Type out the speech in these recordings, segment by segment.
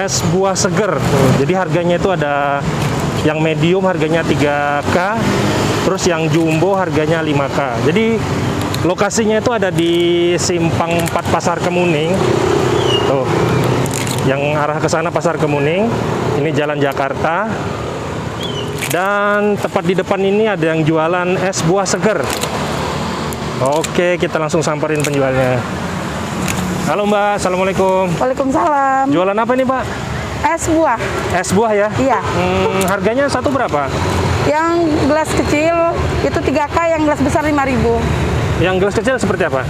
es buah seger. Tuh, jadi harganya itu ada yang medium harganya 3K, terus yang jumbo harganya 5K. Jadi lokasinya itu ada di Simpang 4 Pasar Kemuning. Tuh, yang arah ke sana Pasar Kemuning. Ini Jalan Jakarta. Dan tepat di depan ini ada yang jualan es buah seger. Oke, kita langsung samperin penjualnya. Halo Mbak, Assalamualaikum. Waalaikumsalam. Jualan apa ini Pak? Es buah. Es buah ya? Iya. Harganya satu berapa? Yang gelas kecil itu 3K, yang gelas besar 5.000. Yang gelas kecil seperti apa?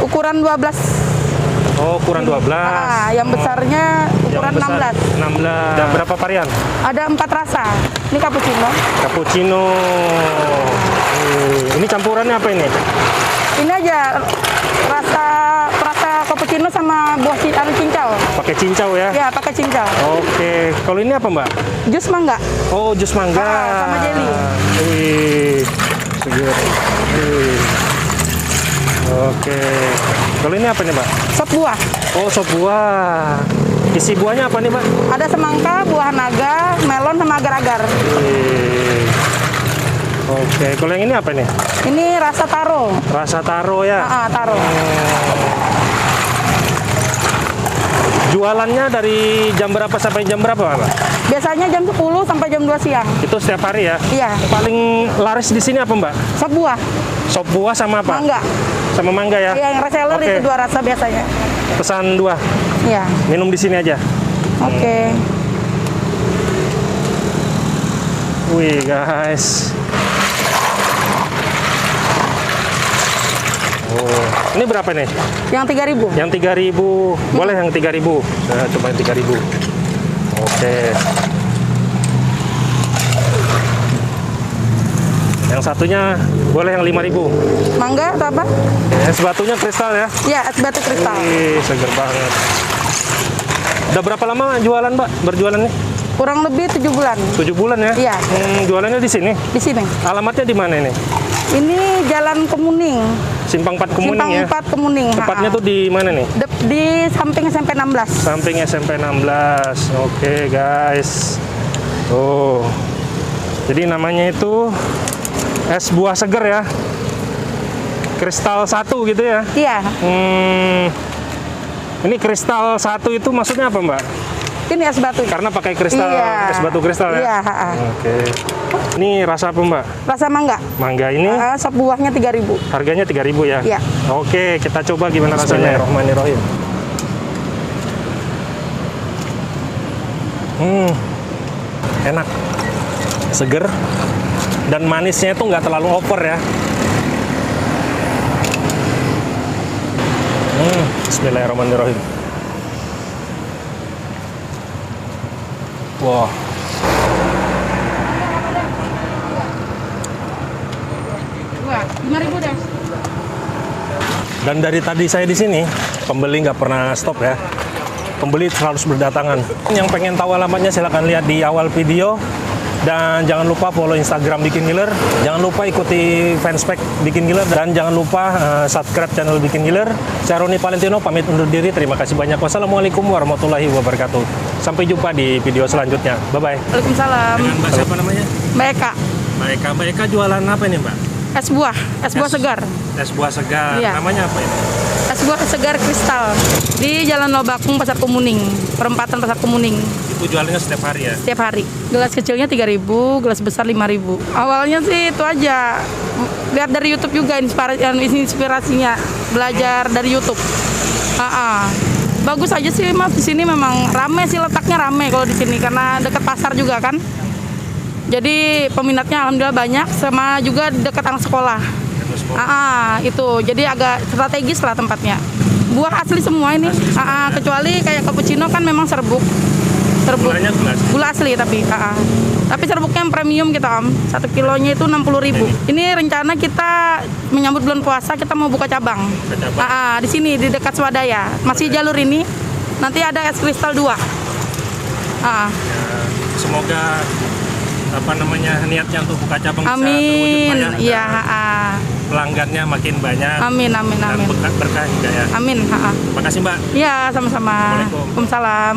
Ukuran 12. Oh, ukuran 12. Yang besarnya ukuran yang besar 16. 16. Dan berapa varian? Ada 4 rasa. Ini cappuccino. Cappuccino. Ini campurannya apa ini? Ini aja rasa cappuccino sama buah cincau. Pakai cincau ya? Ya, pakai cincau. Oke. Kalau ini apa Mbak? Jus mangga. Oh, jus mangga. Sama jelly. Wih, segar. Wih. Oke. Kalau ini apa nih Mbak? Sop buah. Oh, sop buah. Isi buahnya apa nih Mbak? Ada semangka, buah naga, melon sama agar-agar. Wih. Oke. Kalau yang ini apa nih? Ini rasa taro. Rasa taro ya? Taro. Jualannya dari jam berapa sampai jam berapa Pak? Biasanya jam 10 sampai jam 2 siang. Itu setiap hari ya? Iya. Paling laris di sini apa Mbak? Sop buah. Sop buah sama apa? Mangga. Sama mangga ya? Iya, yang reseller Oke. itu 2 rasa biasanya. Pesan 2. Iya. Minum di sini aja. Oke. Wih guys. Oh, ini berapa nih? Yang 3.000. Yang 3.000. Boleh yang 3.000. Saya coba yang 3.000. Oke. Yang satunya boleh yang 5.000. Mangga atau apa? Es batunya kristal ya? Iya, es batu kristal. Wih, seger banget. Udah berapa lama jualan, Mbak? Berjualan nih? Kurang lebih 7 bulan. 7 bulan ya? Iya. Jualannya di sini? Di sini. Alamatnya di mana ini? Ini Jalan Kemuning. Simpang 4 Kemuning Simpang ya? 4 Kemuning. Tepatnya tuh di mana nih? Di samping SMP 16. Samping SMP 16. Oke, guys. Tuh. Jadi namanya itu es buah seger ya? Kristal 1 gitu ya? Iya. Ini kristal 1 itu maksudnya apa, Mbak? Ini es batu. Karena pakai kristal, Iya. es batu kristal ya? Iya. Oke. Ini rasa apa, Mbak? Rasa mangga. Mangga ini Sop buahnya 3.000. harganya 3.000 ya? Iya. Oke, kita coba gimana rasanya. Bismillahirrahmanirrahim. Enak, seger, dan manisnya itu nggak terlalu over ya. Bismillahirrahmanirrahim. Wah. Wah, 5.000 deh. Dan dari tadi saya di sini, pembeli nggak pernah stop ya. Pembeli terus berdatangan. Yang pengen tahu alamatnya silahkan lihat di awal video. Dan jangan lupa follow Instagram Bikin Giler. Jangan lupa ikuti fanspage Bikin Giler. Dan jangan lupa subscribe channel Bikin Giler. Saya Roni Valentino pamit undur diri. Terima kasih banyak. Wassalamualaikum warahmatullahi wabarakatuh. Sampai jumpa di video selanjutnya. Bye-bye. Waalaikumsalam. Dengan Mbak siapa namanya? Mbak Eka. Mbak Eka jualan apa ini Mbak? Es buah segar. Es buah segar. Iya. Namanya apa ini? Es buah segar kristal di Jalan Lobakung Pasar Kemuning, perempatan Pasar Kemuning. Itu jualannya setiap hari ya? Setiap hari. Gelas kecilnya 3.000, gelas besar 5.000. Awalnya sih itu aja. Lihat dari YouTube juga inspirasinya, belajar dari YouTube. Bagus aja sih Mas, di sini memang rame sih, letaknya rame kalau di sini karena dekat pasar juga kan. Jadi peminatnya alhamdulillah banyak, sama juga dekat anak sekolah. Itu jadi agak strategis lah tempatnya. Buah asli semua ini. Kecuali kayak cappuccino kan memang serbuk. Gulanya Gula asli tapi. Tapi serbuknya yang premium kita Om. 1 kilonya itu 60.000. Ini rencana kita menyambut bulan puasa kita mau buka cabang. Di sini di dekat Swadaya. Masih jalur ini. Nanti ada es kristal 2. Semoga niatnya untuk buka cabang bisa Amin. terwujud Iya, pelanggannya makin banyak. Amin. Dan berkah juga ya. Amin. Terima kasih Mbak. Iya, sama-sama. Waalaikumsalam. Waalaikumsalam.